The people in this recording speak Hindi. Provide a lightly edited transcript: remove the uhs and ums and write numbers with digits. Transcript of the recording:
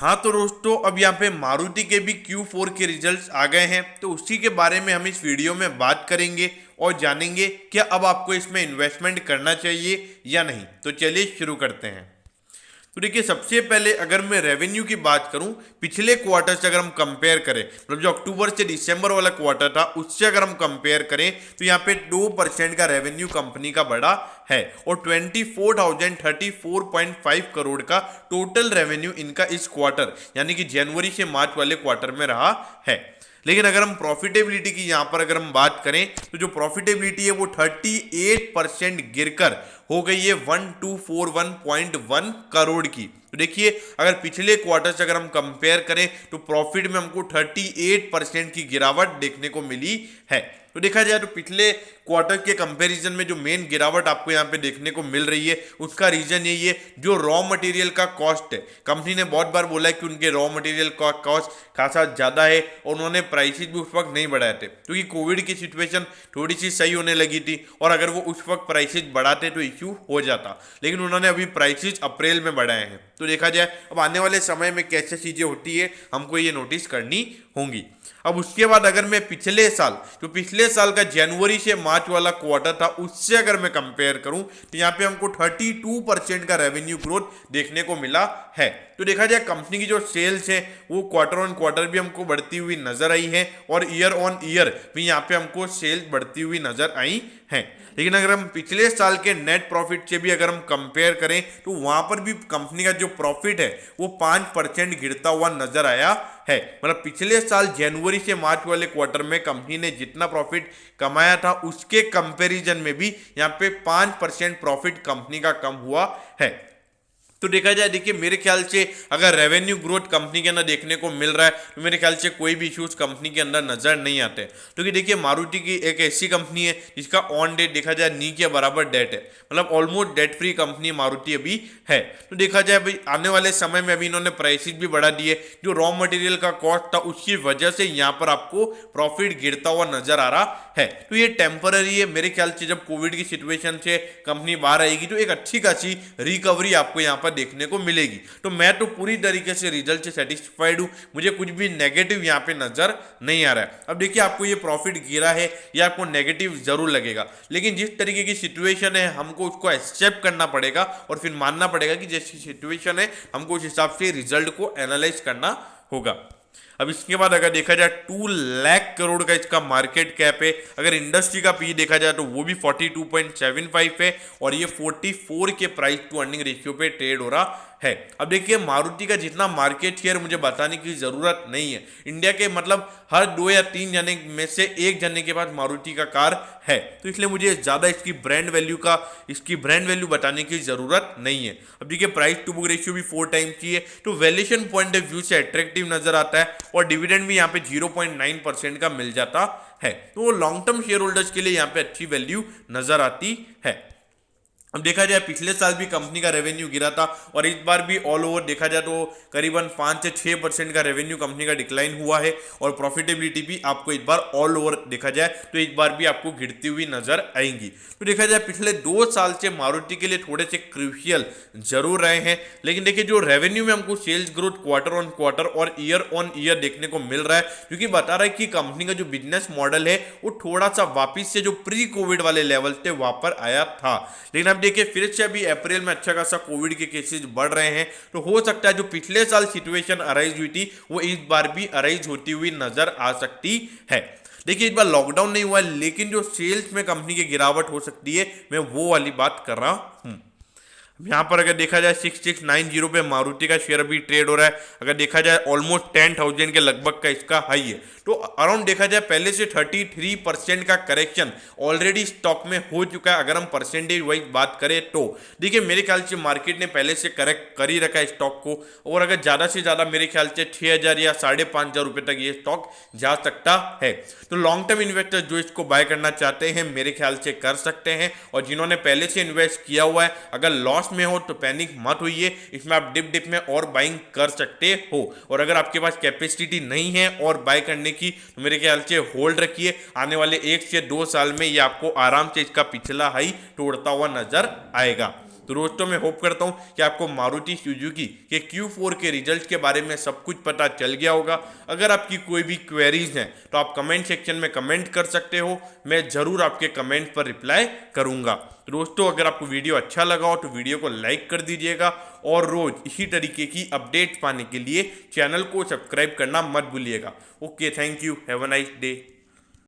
हाँ तो दोस्तों, अब यहाँ पे मारुति के भी Q4 के रिजल्ट्स आ गए हैं, तो उसी के बारे में हम इस वीडियो में बात करेंगे और जानेंगे क्या अब आपको इसमें इन्वेस्टमेंट करना चाहिए या नहीं। तो चलिए शुरू करते हैं। तो देखिए, सबसे पहले अगर मैं रेवेन्यू की बात करूं, पिछले क्वार्टर से अगर हम कंपेयर करें, मतलब जो अक्टूबर से दिसंबर वाला क्वार्टर था उससे अगर हम कंपेयर करें, तो यहाँ पे 2% का रेवेन्यू कंपनी का बढ़ा है और 24,034.5 करोड़ का टोटल रेवेन्यू इनका इस क्वार्टर यानी कि जनवरी से मार्च वाले क्वार्टर में रहा है। लेकिन अगर हम प्रॉफिटेबिलिटी की यहां पर अगर हम बात करें, तो जो प्रॉफिटेबिलिटी है वो 38% गिरकर हो गई है 1241.1 करोड़ की। तो देखिए, अगर पिछले क्वार्टर से अगर हम कंपेयर करें तो प्रॉफिट में हमको 38% की गिरावट देखने को मिली है। तो देखा जाए तो पिछले क्वार्टर के कंपैरिजन में जो मेन गिरावट आपको यहाँ पे देखने को मिल रही है उसका रीजन यही है, जो रॉ मटेरियल का कॉस्ट है। कंपनी ने बहुत बार बोला है कि उनके रॉ मटेरियल का कॉस्ट खासा ज्यादा है और उन्होंने प्राइसेस भी उस वक्त नहीं बढ़ाए थे क्योंकि कोविड की सिचुएशन थोड़ी सी सही होने लगी थी और अगर वो उस वक्त प्राइसेस बढ़ाते तो इश्यू हो जाता। लेकिन उन्होंने अभी प्राइसेस अप्रैल में बढ़ाए हैं। तो देखा जाए अब आने वाले समय में कैसे चीजें होती है हमको ये नोटिस करनी होंगी। अब उसके बाद अगर मैं पिछले साल का जनवरी से मार्च वाला क्वार्टर था उससे अगर मैं कंपेयर करूं, तो यहाँ पे हमको 32% का रेवेन्यू ग्रोथ देखने को मिला है। तो देखा जाए कंपनी की जो सेल्स है वो क्वार्टर ऑन क्वार्टर भी हमको बढ़ती हुई नजर आई है और ईयर ऑन ईयर भी यहाँ पे हमको सेल्स बढ़ती हुई नजर आई है। लेकिन अगर हम पिछले साल के नेट प्रॉफिट से भी अगर हम कंपेयर करें तो वहां पर भी कंपनी का जो प्रॉफिट है वो 5% गिरता हुआ नजर आया है। मतलब पिछले साल जनवरी से मार्च वाले क्वार्टर में कंपनी ने जितना प्रॉफिट कमाया था उसके कंपैरिजन में भी यहाँ पे 5% प्रॉफिट कंपनी का कम हुआ है। तो देखा जाए, देखिए मेरे ख्याल से अगर रेवेन्यू ग्रोथ कंपनी के अंदर देखने को मिल रहा है तो मेरे ख्याल से कोई भी इश्यूज कंपनी के अंदर नजर नहीं आते, क्योंकि देखिए मारुति की एक ऐसी कंपनी है जिसका ऑन डेट देखा जाए नी के बराबर डेट है, मतलब almost debt free company Maruti अभी है। तो देखा जाए भाई आने वाले समय में अभी इन्होंने प्राइसेस भी बढ़ा दिए, जो रॉ मटेरियल का कॉस्ट था उसकी वजह से यहाँ पर आपको प्रॉफिट गिरता हुआ नजर आ रहा है। तो ये टेम्पररी है, मेरे ख्याल से जब कोविड की सिचुएशन से कंपनी बाहर आएगी तो एक अच्छी खासी रिकवरी आपको यहाँ पर देखने को मिलेगी। तो मैं तो पूरी तरीके से रिजल्ट से सेटिस्फाइड हूं, मुझे कुछ भी नेगेटिव यहां पे नजर नहीं आ रहा है। अब देखिए आपको ये प्रॉफिट गिरा है या आपको नेगेटिव जरूर लगेगा, लेकिन जिस तरीके की सिचुएशन है हमको उसको एक्सेप्ट करना पड़ेगा और फिर मानना पड़ेगा कि जैसी सिचुएशन है हमको उस हिसाब से रिजल्ट को एनालाइज करना होगा। अब इसके बाद अगर देखा जाए 2 लाख करोड़ का इसका मार्केट कैप है। अगर इंडस्ट्री का पी देखा जाए तो वो भी 42.75 है और ये 44 के प्राइस टू अर्निंग रेशियो पे ट्रेड हो रहा है। अब देखिए मारुति का जितना मार्केट शेयर मुझे बताने की जरूरत नहीं है, इंडिया के मतलब हर 2 या 3 जने में से एक जने के पास मारुति का कार है, तो इसलिए मुझे ज्यादा इसकी ब्रांड वैल्यू बताने की जरूरत नहीं है। अब देखिए प्राइस टू बुक रेशियो भी 4 टाइम्स की है, तो वैल्यूएशन पॉइंट ऑफ व्यू से अट्रैक्टिव नजर आता है और डिविडेंड भी यहाँ पे 0.9% का मिल जाता है, तो लॉन्ग टर्म शेयर होल्डर्स के लिए यहाँ पे अच्छी वैल्यू नजर आती है। अब देखा जाए पिछले साल भी कंपनी का रेवेन्यू गिरा था और इस बार भी ऑल ओवर देखा जाए तो करीबन 5 से 6% का रेवेन्यू कंपनी का डिक्लाइन हुआ है और प्रॉफिटेबिलिटी भी आपको इस बार ऑल ओवर देखा जाए तो एक बार भी आपको गिरती हुई नजर आएंगी। तो देखा जाए पिछले 2 साल से मारुति के लिए थोड़े से क्रूशियल जरूर रहे हैं, लेकिन देखिए जो रेवेन्यू में हमको sales growth quarter on quarter और ईयर ऑन ईयर देखने को मिल रहा है, क्योंकि बता रहा है कि कंपनी का जो बिजनेस मॉडल है वो थोड़ा सा वापिस से जो प्री कोविड वाले लेवल थे वहां पर आया था। लेकिन देखिए फिर से अभी अप्रैल में अच्छा खासा कोविड के केसेस बढ़ रहे हैं, तो हो सकता है जो पिछले साल सिचुएशन अराइज हुई थी वो इस बार भी अराइज होती हुई नजर आ सकती है। देखिए इस बार लॉकडाउन नहीं हुआ, लेकिन जो सेल्स में कंपनी की गिरावट हो सकती है मैं वो वाली बात कर रहा हूं। यहाँ पर अगर देखा जाए 6690 पे मारुति का शेयर अभी ट्रेड हो रहा है। अगर देखा जाए ऑलमोस्ट 10,000 के लगभग का इसका हाई है, तो अराउंड देखा जाए पहले से 33% का करेक्शन ऑलरेडी स्टॉक में हो चुका है। अगर हम परसेंटेज वाइज बात करें तो देखिए मेरे ख्याल से मार्केट ने पहले से करेक्ट कर ही रखा है स्टॉक को, और अगर ज़्यादा से ज़्यादा मेरे ख्याल से 6,000 या 5,500 रुपये तक ये स्टॉक जा सकता है। तो लॉन्ग टर्म इन्वेस्टर जो इसको बाय करना चाहते हैं मेरे ख्याल से कर सकते हैं, और जिन्होंने पहले से इन्वेस्ट किया हुआ है अगर लॉस में हो तो पैनिक मत होइए, इसमें आप डिप में और बाइंग कर सकते हो। और अगर आपके पास कैपेसिटी नहीं है और बाय करने की तो मेरे ख्याल से होल्ड रखिए, आने वाले 1 से 2 साल में ये आपको आराम से इसका पिछला हाई तोड़ता हुआ नजर आएगा। तो दोस्तों मैं होप करता हूँ कि आपको मारुति सुजुकी के Q4 के रिजल्ट के बारे में सब कुछ पता चल गया होगा। अगर आपकी कोई भी क्वेरीज हैं तो आप कमेंट सेक्शन में कमेंट कर सकते हो, मैं ज़रूर आपके कमेंट पर रिप्लाई करूँगा। तो दोस्तों अगर आपको वीडियो अच्छा लगा हो तो वीडियो को लाइक कर दीजिएगा और रोज़ इसी तरीके की अपडेट पाने के लिए चैनल को सब्सक्राइब करना मत भूलिएगा। Okay, thank you, have a nice day.